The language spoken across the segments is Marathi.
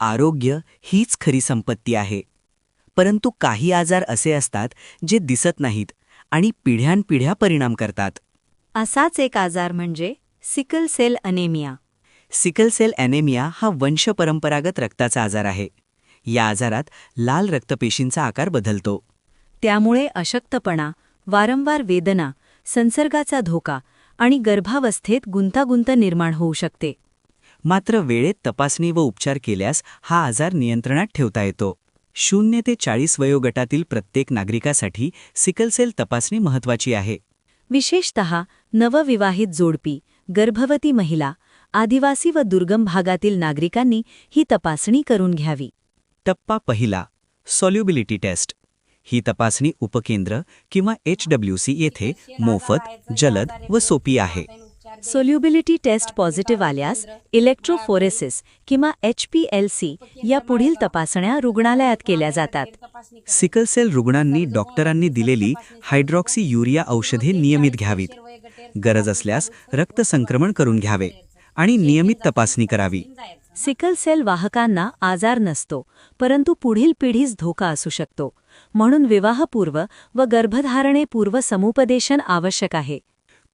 आरोग्य हीच खरी संपत्ती आहे. परंतु काही आजार असे असतात जे दिसत नाहीत आणि पिढ्यानपिढ्या परिणाम करतात. असाच एक आजार म्हणजे sickle cell anaemia. Sickle cell anaemia हा वंशपरंपरागत रक्ताचा आजार आहे. या आजारात लाल रक्तपेशींचा आकार बदलतो. त्यामुळे अशक्तपणा, वारंवार वेदना, संसर्गाचा धोका आणि गर्भावस्थेत गुंतागुंत निर्माण होऊ शकते. मात्र वेळेत तपासणी व उपचार केल्यास हा आजार नियंत्रणात ठेवता येतो. 0 ते 40 वयोगटातील प्रत्येक नागरिकासाठी सिकल सेल तपासणी महत्त्वाची आहे. विशेषतः नवविवाहित जोडपी, गर्भवती महिला, आदिवासी व दुर्गम भागातील नागरिकांनी ही तपासणी करून घ्यावी. टप्पा पहिला, सॉल्युबिलिटी टेस्ट. ही तपासणी उपकेंद्र किंवा HWC येथे मोफत, जलद व सोपी आहे. सोल्युबिलिटी टेस्ट पॉझिटिव्ह आल्यास इलेक्ट्रोफोरेसिस किंवा HPLC या पुढील तपासण्या रुग्णालयात केल्या जातात. सिकल सेल रुग्णांनी डॉक्टरांनी दिलेली हायड्रॉक्सी युरिया औषधे नियमित घ्यावीत. गरज असल्यास रक्त संक्रमण करून घ्यावे आणि नियमित तपासणी करावी. सिकल सेल वाहकांना आजार नसतो, परंतु पुढील पिढीस धोका असू शकतो. म्हणून विवाहपूर्व व गर्भधारणेपूर्व समुपदेशन आवश्यक आहे.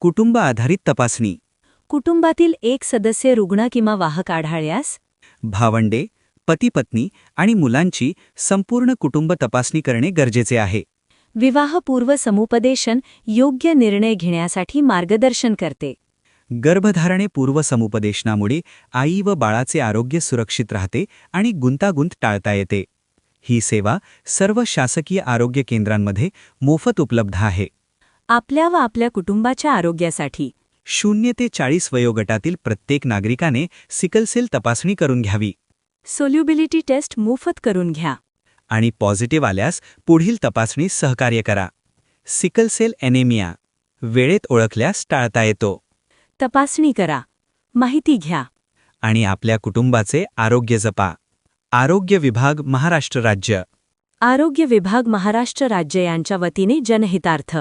कुटुंब आधारित तपासणी. कुटुंबातील एक सदस्य रुग्ण किंवा वाहक आढळल्यास भावंडे, पती-पत्नी आणि मुलांची संपूर्ण कुटुंब तपासणी करणे गरजेचे आहे. विवाहपूर्व समुपदेशन योग्य निर्णय घेण्यासाठी मार्गदर्शन करते. गर्भधारणेपूर्व समुपदेशनामुळे आई व बाळाचे आरोग्य सुरक्षित राहते आणि गुंतागुंत टाळता येते. ही सेवा सर्व शासकीय आरोग्य केंद्रांमध्ये मोफत उपलब्ध आहे. आपल्या व आपल्या कुटुंबाच्या आरोग्यासाठी 0 ते 40 वयोगटातील प्रत्येक नागरिकाने सिकल सेल तपासणी करून घ्यावी. सोल्युबिलिटी टेस्ट मोफत करून घ्या. आणि पॉझिटिव्ह आल्यास पुढील तपासणीस सहकार्य करा. सिकल सेल ॲनेमिया वेळेत ओळखल्यास टाळता येतो. तपासणी करा, माहिती घ्या आणि आपल्या कुटुंबाचे आरोग्य जपा. आरोग्य विभाग महाराष्ट्र राज्य. आरोग्य विभाग महाराष्ट्र राज्य यांच्या वतीने जनहितार्थ.